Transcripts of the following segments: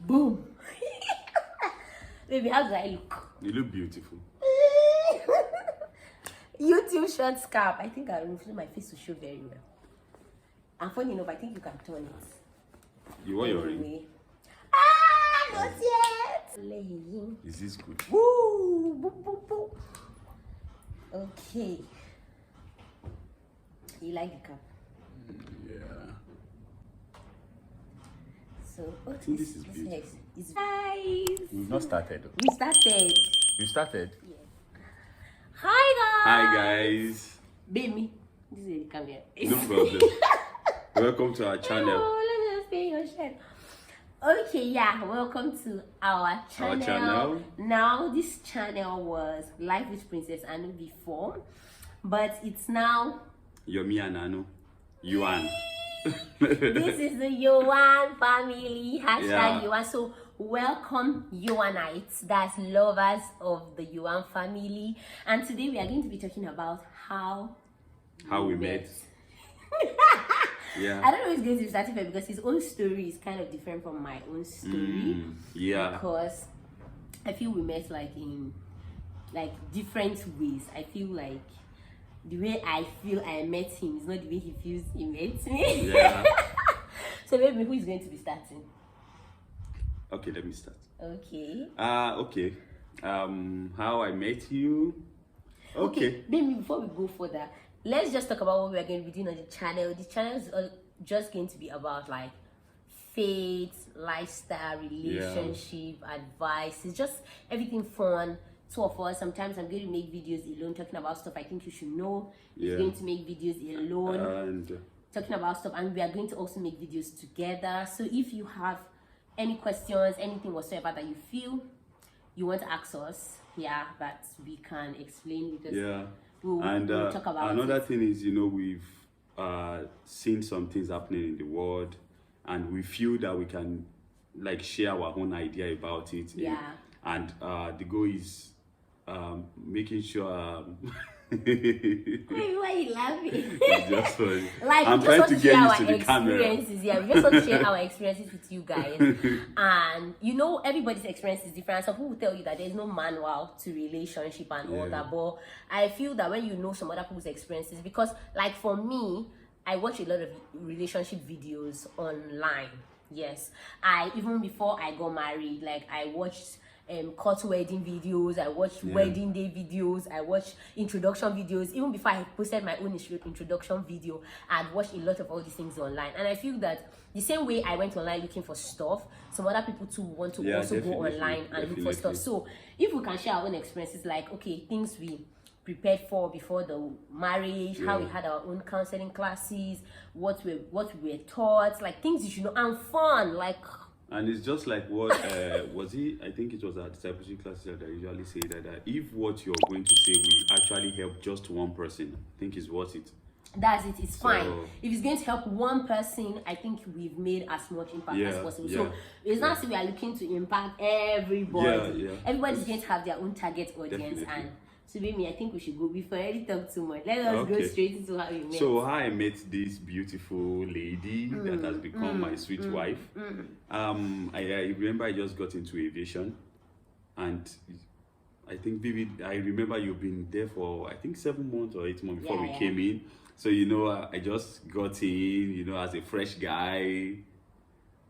Boom. Baby, how do I look? You look beautiful. YouTube short scarf. I think I will feel my face to show very well. And funny enough, I think you can turn it. You want your ring? Not yet. Laying. Is this good? Woo! Boo, boo, boo. Okay. You like the cap? Yeah. So, I think this is beautiful. It's nice. We've not started. We started. We started. Yeah. Hi guys. Hi guys. Baby, this is come here. No problem. Welcome to our channel. Oh, let me just pay your shirt. Okay, yeah, welcome to our channel. Our channel. Now, this channel was Life with Princess Anu before, but it's now Yomi and Anu. Yuan. this is the Yoan family. Hashtag Yeah. Yoan. So welcome Yoanites, that's lovers of the Yoan family. And today we are going to be talking about how we met. Yeah. I don't know if it's going to be starting for because his own story is kind of different from my own story. Yeah. Because I feel we met like in like different ways. I feel like the way I feel I met him is not the way he feels he met me. Yeah. So maybe who is going to be starting? Okay, let me start. Okay. Okay. How I met you. Okay. Maybe before we go further, let's just talk about what we are going to be doing on the channel. The channel is just going to be about like faith, lifestyle, relationship, advice. It's just everything fun. Two of us. Sometimes I'm going to make videos alone talking about stuff I think you should know. He's going to make videos alone And talking about stuff, and we are going to also make videos together. So if you have any questions, anything whatsoever that you feel you want to ask us, that we can explain because we'll talk about another thing is, you know, we've seen some things happening in the world, and we feel that we can like share our own idea about it. And the goal is making sure Why are you laughing? it's just funny. Like, I'm trying to get used to the camera. Yeah, we just want to share our experiences with you guys. And you know, everybody's experience is different. Some people will tell you that there's no manual to relationship and all that. But I feel that when you know some other people's experiences, because like for me, I watch a lot of relationship videos online. Yes, even before I got married, like I watched court wedding videos, I watched wedding day videos, I watched introduction videos. Even before I posted my own introduction video, I'd watched a lot of all these things online. And I feel that the same way I went online looking for stuff, some other people too want to also go online and look for stuff. So if we can share our own experiences, like things we prepared for before the marriage, how we had our own counseling classes, what we were taught, like things you should know, and fun, like. And it's just like what was he? I think it was our discipleship classes that I usually say that if what you're going to say will actually help just one person, I think it's worth it. That's it. It's fine. If it's going to help one person, I think we've made as much impact as possible. So it's not as if we are looking to impact everybody. Everybody's going to have their own target audience. And so baby, I think we should go before I already talk too much. Let us go straight into how we met. So how I met this beautiful lady that has become my sweet wife. I remember I just got into aviation, and I think I remember you've been there for I think 7 months or 8 months before we came in. So you know, I just got in, you know, as a fresh guy.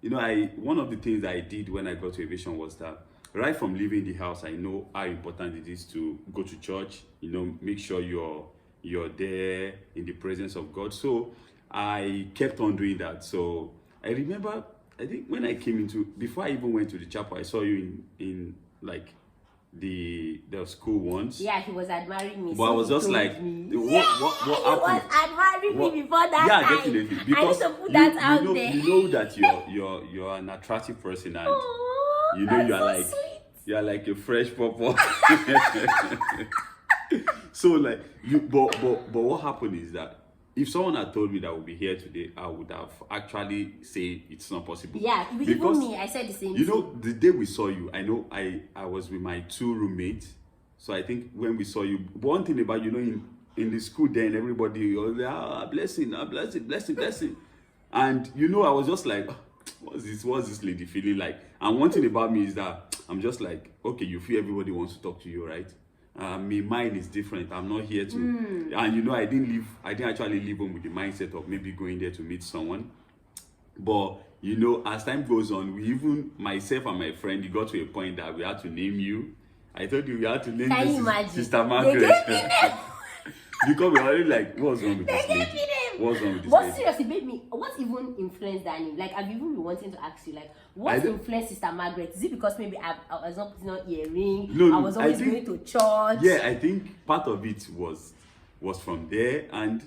You know, one of the things I did when I got to aviation was that right from leaving the house, I know how important it is to go to church, you know, make sure you're there in the presence of God. So I kept on doing that. So I remember, I think when I came before I even went to the chapel, I saw you in like the school once. Yeah, he was admiring me. But I was just like, what he was admiring me before that time. Definitely. Because I need to put that out there. You know that you're an attractive person, and you know you're like a fresh purple. So like but what happened is that if someone had told me that we'll be here today, I would have actually said it's not possible. Yeah, because, even me, I said the same thing. You know, the day we saw you, I know I was with my 2 roommates. So I think when we saw you, one thing about, you know, in the school then, everybody was like, blessing. And, you know, I was just like, what's this lady feeling like? And one thing about me is that I'm just like, okay, you feel everybody wants to talk to you, right? Me, mine is different. I'm not here to, and you know, I didn't actually leave home with the mindset of maybe going there to meet someone. But you know, as time goes on, we even, myself and my friend, it got to a point that we had to name you. I told you we had to name Can you this imagine? Sister Margaret. Because we were already like, what's wrong with this lady? What's wrong with this But lady? seriously, baby, what even influenced that name? Like, I've even been wanting to ask you, like, what influenced Sister Margaret? Is it because maybe I was not putting on earring? No, I was always going to church? Yeah, I think part of it was from there, and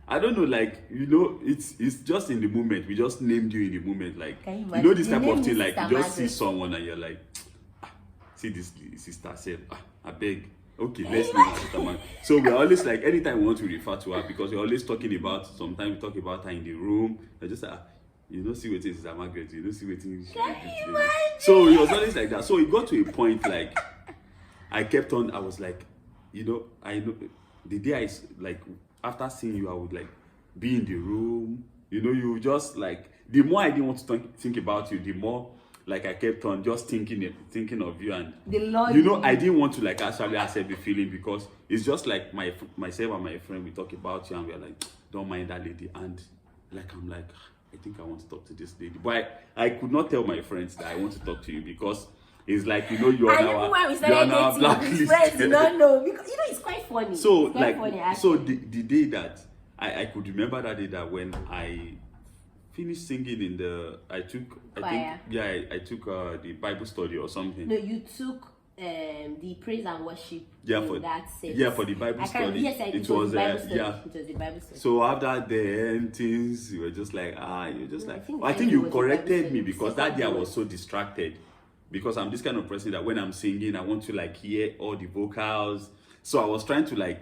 I don't know, like, you know, it's just in the moment. We just named you in the moment, like, you know, this type of thing, like, you just see someone and you're like, see this sister said, I beg. Okay, let's name her Sister Margaret. So we're always like, anytime we want to refer to her, because we're always talking about, sometimes we talk about her in the room, I just like, you know, see what it is, Sister Margaret, you know, see what it is. So it was always like that. So it got to a point, like, I kept on, I was like, you know, I know, the day I, like, after seeing you, I would, like, be in the room, you know, you just, like, the more I didn't want to think about you, the more, like, I kept on just thinking of you, and you know, I didn't want to, like, actually accept the feeling, because it's just like myself and my friend, we talk about you and we're like, don't mind that lady, and like, I'm like, I think I want to talk to this lady, but I could not tell my friends that I want to talk to you, because it's like, you know, you're now blacklist. Friends do not know, because you know, it's quite funny. So it's quite funny, so the day that I could remember that day, that when I finished singing in the, I took the Bible study or something. No, you took the praise and worship. For that set. Yeah, for the Bible study. Yes, it was the Bible study. It was the Bible study. So after the things, you were just like, you're just I think you corrected me, because that day I was so distracted, because I'm this kind of person that when I'm singing, I want to, like, hear all the vocals. So I was trying to, like,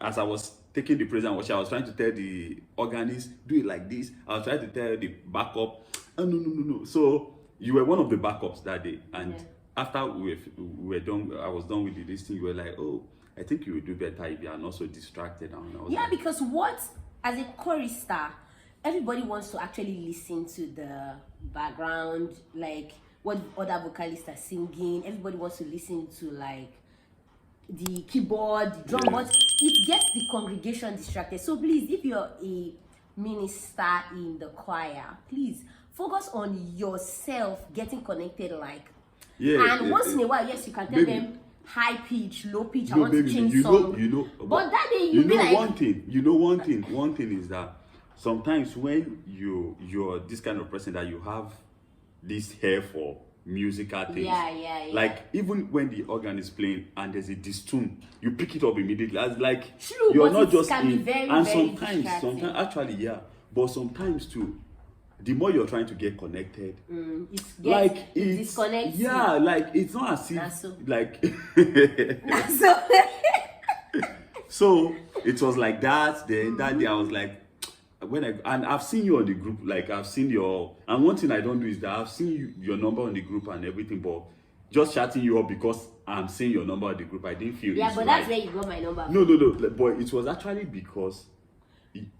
as I was taking the praise and worship, I was trying to tell the organist, do it like this. I was trying to tell the backup, no. So you were one of the backups that day, and after we were done, I was done with this thing. You were like, oh, I think you will do better if you are not so distracted. And I was like, because as a chorister, everybody wants to actually listen to the background, like what other vocalists are singing. Everybody wants to listen to, like, the keyboard, the drum, but it gets the congregation distracted. So please, if you're a minister in the choir, please focus on yourself getting connected, like, and once in a while, yes, you can tell them high pitch, low pitch, I want to change song. But that day you be like, one thing is that sometimes when you're this kind of person that you have this hair for musical things, like, even when the organ is playing and there's a distune, you pick it up immediately, as like, true, you're but not just can in, be very, and very sometimes actually, but sometimes too, the more you're trying to get connected, it disconnects you. Like, it's not as if like so it was like that. Then that day I was like, and I've seen you on the group, like, I've seen and one thing I don't do is that I've seen your number on the group and everything, but just chatting you up because I'm seeing your number on the group, I didn't feel but that's where you got my number. No, but it was actually because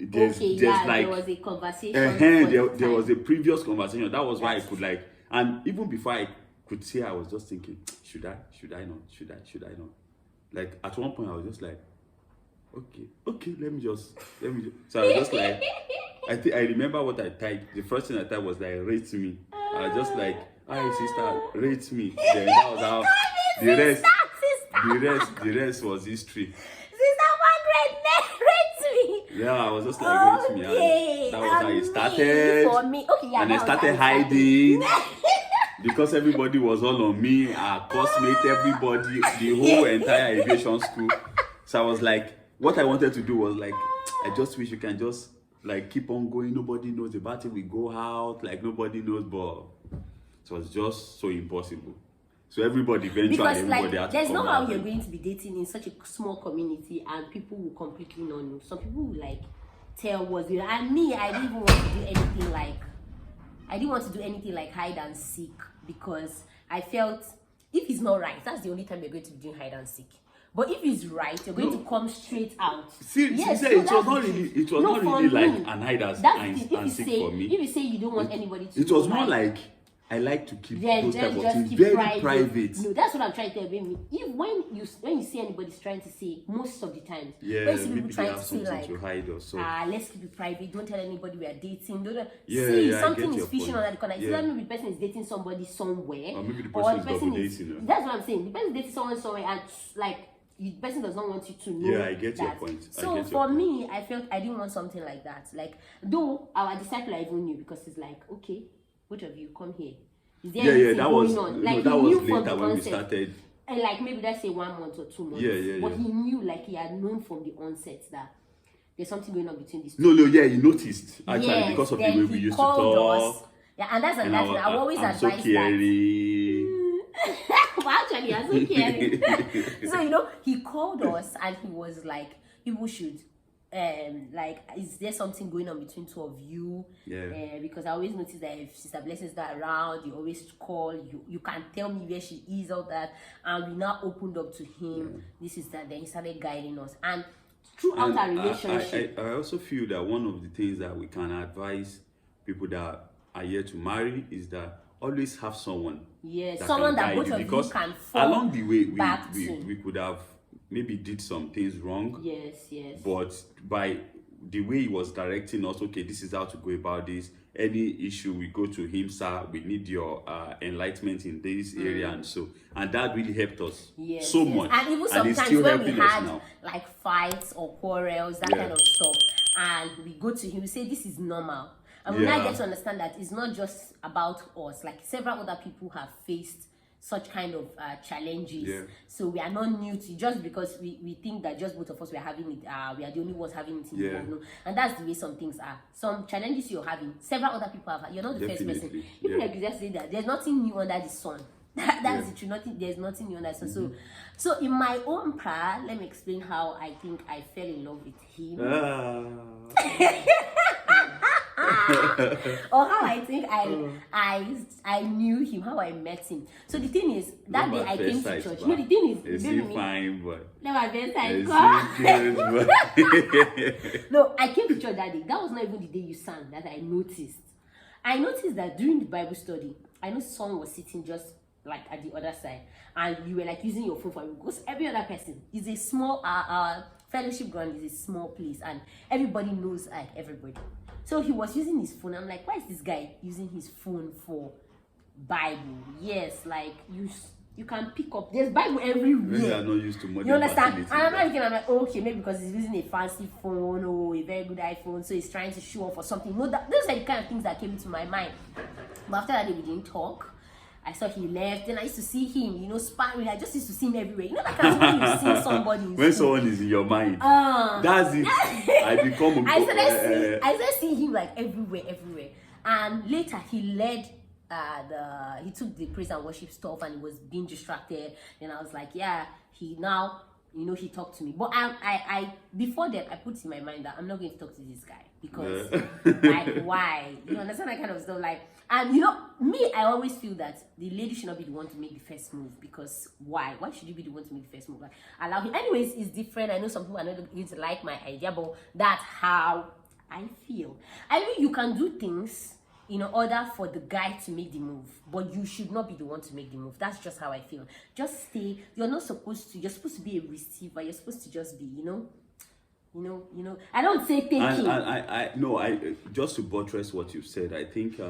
there's like, there was a conversation. There was a previous conversation. That was why I could, like, and even before I could say, I was just thinking, should I not? Like, at one point I was just like, okay, let me just. So I was just like, I remember what I typed. The first thing I typed was like, rate me. I was just like, hi sister, rate me. Then that was how the rest was history. Sister Margaret, rate me. Yeah, I was just like, rate me. And that was how it started. For me. And I started hiding. Because everybody was all on me, our classmate, everybody, the whole entire aviation school. So I was like, what I wanted to do was, like, I just wish you can just, like, keep on going. Nobody knows about it. We go out, like, nobody knows, but it was just so impossible. So everybody eventually, because, everybody had to there's come no how out. you're going to be dating in such a small community and people will completely not know. Some people will, like, tell what's going on. And me, I didn't even want to do anything like hide and seek, because I felt if it's not right, that's the only time you're going to be doing hide and seek. But if it's right, you're going to come straight out. See, yes, it was not really like an hide and seek for me. If you say you don't want anybody to, it was more like I like to keep those type of things keep very private. No, that's what I'm trying to tell you. If when you see anybody's trying to say, most of the times, yeah, when you see maybe people they trying have to say something like, to hide or so. Let's keep it private. Don't tell anybody we are dating. Something is fishing on the corner. It's not maybe the person is dating somebody somewhere, or maybe the person is double dating. That's what I'm saying. The person is dating someone somewhere, and like the person does not want you to know. Yeah, I get your point. So for me, I felt I didn't want something like that. Like, though our disciple I even knew, because it's like, okay, both of you come here. That was like, that was later when we started. And like maybe let's say 1 month or 2 months. But he knew, like, he had known from the onset that there's something going on between these two. He noticed actually, because of the way we used to talk. Us. Yeah, and that's another thing. I always advise so caring. Well, actually, I'm so caring. So he called us and he was like, people should like, is there something going on between two of you? Because I always notice that if Sister Blessing is not around, you always call, you can tell me where she is, all that. And we now opened up to him. This is that. Then he started guiding us, and throughout our relationship, I also feel that one of the things that we can advise people that are yet to marry is that always have someone. Someone that both of you can fall along the way back we could have maybe did some things wrong. Yes. But by the way he was directing us, okay, this is how to go about this. Any issue, we go to him, sir. We need your enlightenment in this area, and that really helped us so much. And even sometimes when we had like fights or quarrels, that kind of stuff, and we go to him, we say this is normal, and we now get to understand that it's not just about us. Like, several other people have faced such kind of challenges, so we are not new to, just because we think that just both of us were having it, we are the only ones having it in the world. No? And that's the way some things are. Some challenges you're having, several other people have. You're not the first person. People like you just say that there's nothing new under the sun. That's the truth. There's nothing new under the sun. So in my own part, let me explain how I think I fell in love with him. Or how I think I knew him, how I met him. So the thing is, that day I came to church. No, the thing is, fine, but my best side. No, I came to church that day. That was not even the day you sang that I noticed. I noticed that during the Bible study, I know someone was sitting just like at the other side, and you were like using your phone for it, because every other person is a small fellowship ground is a small place, and everybody knows like everybody. So he was using his phone. I'm like, why is this guy using his phone for Bible? Yes, like you can pick up. There's Bible everywhere. Maybe I'm not used to modern. You understand? And I'm not looking. I'm like, okay, maybe because he's using a fancy phone or a very good iPhone, so he's trying to show off or something. No, those are the kind of things that came into my mind. But after that day, we didn't talk. I saw he left. Then I used to see him, sparring. I just used to see him everywhere. Like when you see somebody. When someone is in your mind, that's it. I become. I started seeing him like everywhere. And later he led. He took the praise and worship stuff, and he was being distracted. Then I was like, he now. He talked to me. But I before that, I put in my mind that I'm not going to talk to this guy because, like, why? You understand that kind of stuff? Like, and me, I always feel that the lady should not be the one to make the first move, because why? Why should you be the one to make the first move? Like, allow him. Anyways, it's different. I know some people are not going to like my idea, but that's how I feel. I mean, you can do things in order for the guy to make the move, but you should not be the one to make the move. That's just how I feel. Just stay. You're supposed to be a receiver. You're supposed to just be, I don't say taking. I just to buttress what you said, I think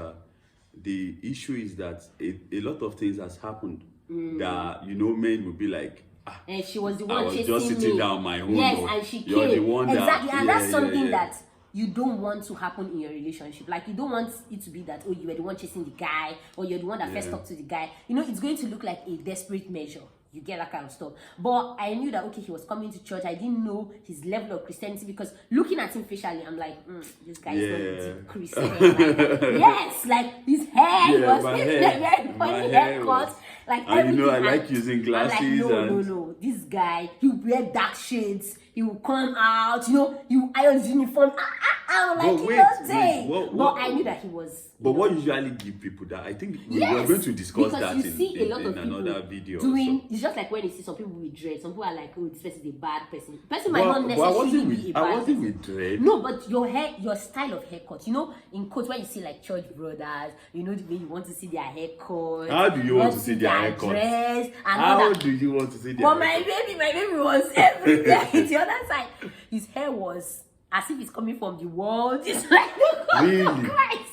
the issue is that a lot of things has happened that men will be like, and she was the one I was chasing just sitting me. down my own. Yes, and she you're came. the one exactly, that, and that's something that that you don't want to happen in your relationship. Like, you don't want it to be that, oh, you were the one chasing the guy, or you're the one that first talked to the guy. It's going to look like a desperate measure. You get that kind of stuff. But I knew that, okay, he was coming to church. I didn't know his level of Christianity, because looking at him facially, I'm like, this guy is not a deep Christian. Yes, like his hair was very funny haircut. Like, and I like using glasses. I'm like, no. This guy, he wear dark shades. he will come out, he will iron his uniform. I was like, but I knew that he was. But what usually give people that? I think we were going to discuss that in another video. It's just like when you see some people with dread. Some people are like, oh, this person is a bad person. Person might not necessarily be a bad person. I wasn't with dread. No, but your style of haircut. In quotes, when you see like church brothers, the way you want to see their haircut. How do you want to see their haircut? Dress and how do you want to see their haircut? My baby was everywhere. The other side, his hair was as if it's coming from the world. It's like, really? Christ.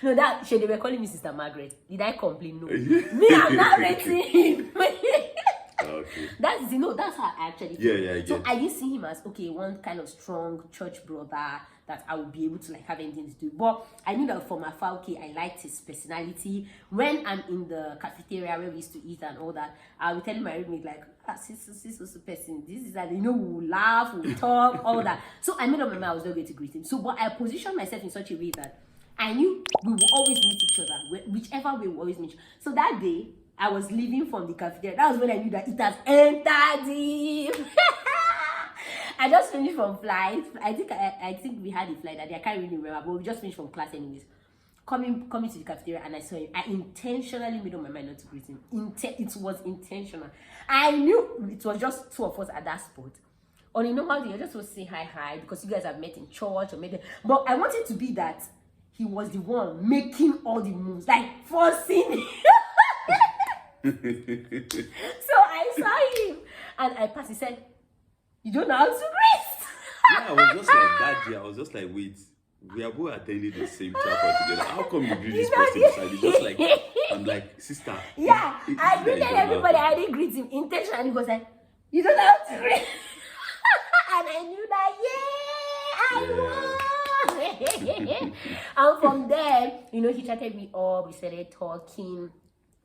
No, they were calling me Sister Margaret. Did I complain? No. Me, I'm narrating him. Okay. That's how I actually feel. Yeah. So I didn't see him as one kind of strong church brother that I would be able to like have anything to do. But I knew that from afar, I liked his personality. When I'm in the cafeteria where we used to eat and all that, I would tell my roommate like, this was the person. This is that we will laugh, we'll talk, all that. So I made up my mind I was not going to greet him. So but I positioned myself in such a way that I knew we would always meet each other, whichever way we always meet. So that day, I was leaving from the cafeteria. That was when I knew that it has entered him. I just finished from flight. I think we had a flight that day. I can't really remember, but we just finished from class anyways. Coming to the cafeteria and I saw him. I intentionally made up my mind not to greet him. It was intentional. I knew it was just two of us at that spot. On a normal day, I just want to say hi because you guys have met in church or maybe. But I wanted to be that he was the one making all the moves, like forcing. So I saw him and I passed. He said, "You don't know how to greet." Yeah, I was just like that day. I was just like, wait, we are both attending the same chapel together. How come you greet this person beside you? Just like, I'm like, sister. Yeah, I greeted everybody. I didn't greet him intentionally. He was like, "You don't know how to greet." And I knew that, I know. And from there, he chatted me up. We started talking.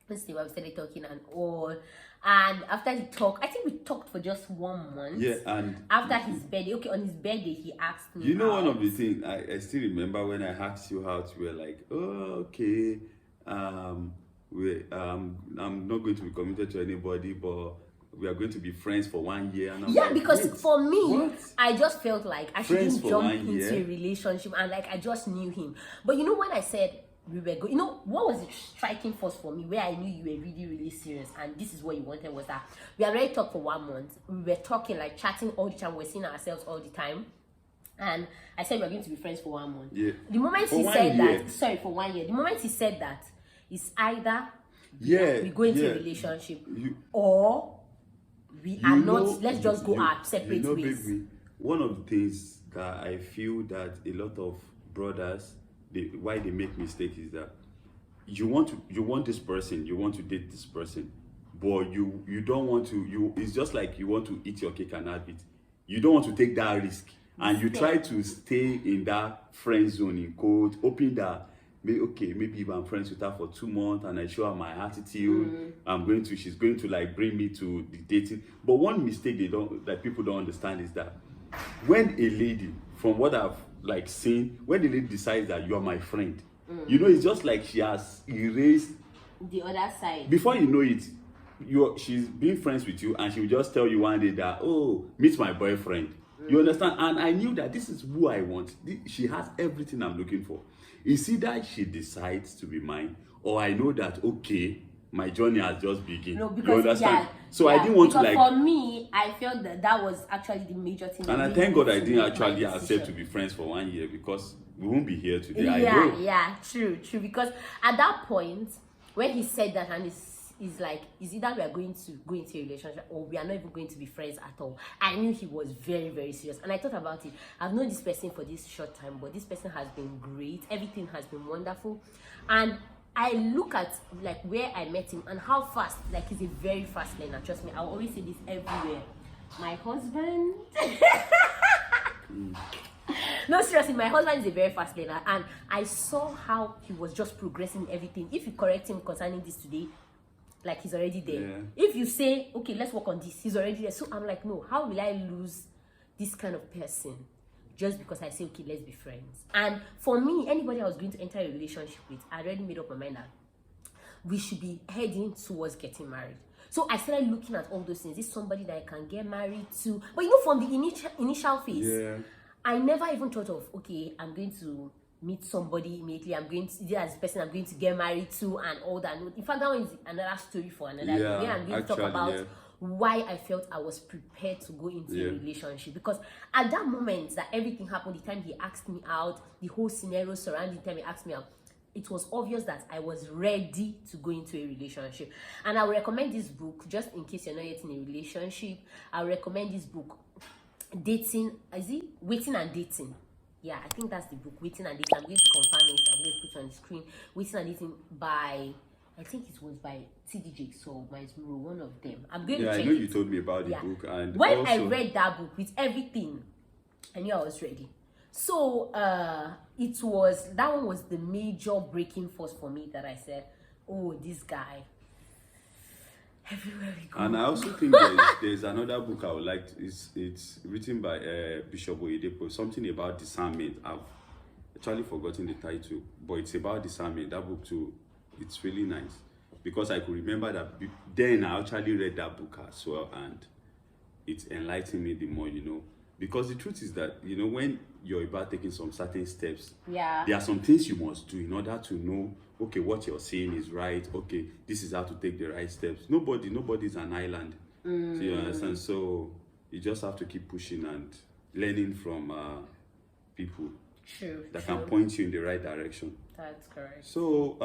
We started talking and all. And after he talked, I think we talked for just 1 month. Yeah, and after his birthday, on his birthday, he asked me. One of the things I still remember when I asked you out, you were like, "Oh, okay, I'm not going to be committed to anybody, but we are going to be friends for 1 year." And I'm like, because for me, what? I just felt like I shouldn't jump into year? a relationship and like I just knew him. But when I said we were going, what was the striking force for me where I knew you were really, really serious and this is what you wanted was that we already talked for 1 month. We were talking, like chatting all the time. We're seeing ourselves all the time. And I said we're going to be friends for 1 month. Yeah. The moment he said that, for 1 year, the moment he said that, it's either we go into a relationship or we are not, let's just go our separate ways. Baby, one of the things that I feel that a lot of brothers, why they make mistakes is that you want this person, you want to date this person, but you don't want to, it's just like you want to eat your cake and have it. You don't want to take that risk. And you try to stay in that friend zone, in quote, hoping that maybe if I'm friends with her for 2 months and I show her my attitude, she's going to like bring me to the dating. But one mistake people don't understand is that when a lady, from what I've like seen, when the lady decides that you are my friend, it's just like she has erased the other side. Before you know it, she's being friends with you and she will just tell you one day that, oh, meet my boyfriend. You understand? And I knew that this is who I want. She has everything I'm looking for. It's either she decides to be mine, or I know that, okay, my journey has just begun. No, because, you understand? I didn't want to like. For me, I felt that was actually the major thing. And I thank God I didn't actually accept to be friends for 1 year, because we won't be here today. Yeah, true. Because at that point, when he said that, and it's like, it's either we are going to go into a relationship or we are not even going to be friends at all. I knew he was very, very serious. And I thought about it. I've known this person for this short time, but this person has been great. Everything has been wonderful. And I look at like where I met him and how fast, like he's a very fast learner. Trust me, I will always say this everywhere. My husband. No, seriously, my husband is a very fast learner. And I saw how he was just progressing everything. If you correct him concerning this today, like he's already there. Yeah. If you say, okay, let's work on this, he's already there. So I'm like, no, how will I lose this kind of person just because I say, okay, let's be friends? And for me, anybody I was going to enter a relationship with, I already made up my mind that we should be heading towards getting married. So I started looking at all those things. Is this somebody that I can get married to? But you know, from the initial phase, Yeah. I never even thought of, okay, I'm going to meet somebody immediately. I'm going to, this person I'm going to get married to and all that. In fact, that one is another story for another day. Where I'm going to talk about why I felt I was prepared to go into a relationship. Because at that moment that everything happened, the time he asked me out, the whole scenario surrounding the time he asked me out, it was obvious that I was ready to go into a relationship. And I would recommend this book, just in case you're not yet in a relationship. I would recommend this book, Waiting and Dating. Yeah, I think that's the book, Waiting and Dating. I'm going to confirm it. I'm going to put it on the screen. Waiting and Dating by, I think it was by T.D. Jakes or Monroe, one of them. I'm going to check I know you told me about the book. And when also, I read that book with everything, I knew I was ready. So that one was the major breaking force for me, that I said, oh, this guy, everywhere we go. And I also think there's another book I would like it's written by Bishop Oyedepo, something about discernment. I've actually forgotten the title, but it's about discernment. That book too, it's really nice, because I could remember that then I actually read that book as well, and it enlightened me the more, you know. Because the truth is that, you know, when you're about taking some certain steps, there are some things you must do in order to know, okay, what you're saying is right. Okay, this is how to take the right steps. Nobody's an island. So you understand? So you just have to keep pushing and learning from people that can point you in the right direction. That's correct. So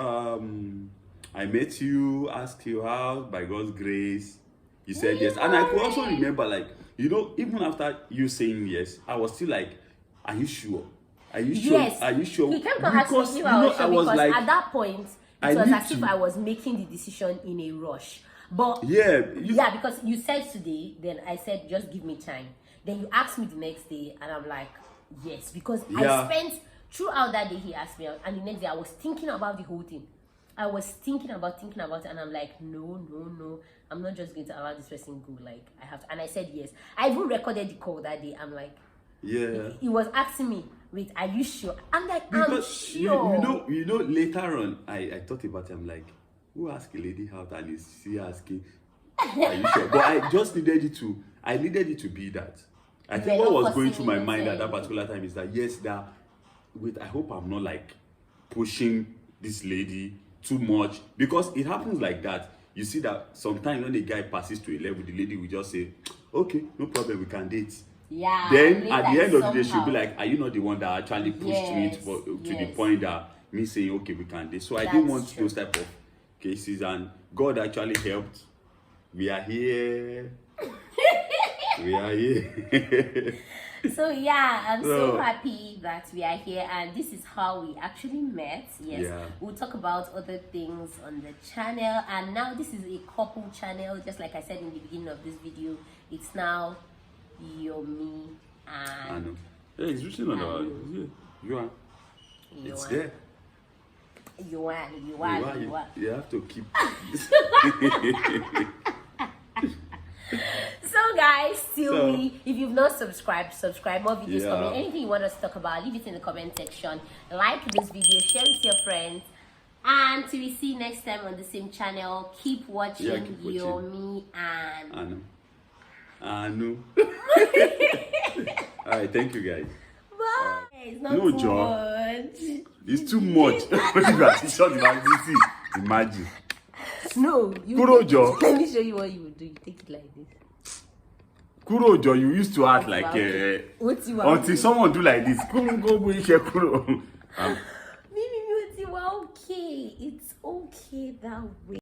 I met you, asked you out, by God's grace. You said yes. And I could also remember, like, you know, even after you saying yes, I was still like, are you sure? Are you sure? Yes. Are you sure? He kept on asking me if I was sure, because like, at that point, it was as if I was making the decision in a rush. But because you said today, then I said, just give me time. Then you asked me the next day, and I'm like, yes, because I spent throughout that day, he asked me out, and the next day I was thinking about the whole thing. I was thinking about it, and I'm like, no, I'm not just going to allow this person go. Like, I have to. And I said yes. I even recorded the call that day. I'm like, he was asking me, wait, are you sure? I'm like, I'm sure. You know, later on, I thought about it. I'm like, who asked a lady out, and is she asking, are you sure? But I just needed it to be that. I think what was going through my mind at that particular time is that, yes, I hope I'm not like pushing this lady too much, because it happens like that. You see that sometimes when the guy passes to a level, the lady will just say, okay, no problem, we can date. Yeah. Then at the end of the day, she'll be like, are you not the one that actually pushed me to the point that me saying, okay, we can date? So I didn't want those type of cases, and God actually helped. We are here. We are here. So I'm so happy that we are here, and this is how we actually met. We'll talk about other things on the channel, and now this is a couple channel. Just like I said in the beginning of this video, it's now Yomi and it's written on our Yoan. It's there. Yoan. You have to keep. So guys, if you've not subscribed, more videos coming. Anything you want us to talk about, leave it in the comment section. Like this video, share it with your friends, and till we see you next time on the same channel, keep watching Yomi and Anu. All right, thank you guys. Bye. It's not too much. It's too much. Imagine. No, Kurojo. Let me show you what you would do. You take it like this. Kurojo, you used to act like until someone do like this. Okay, it's okay that way.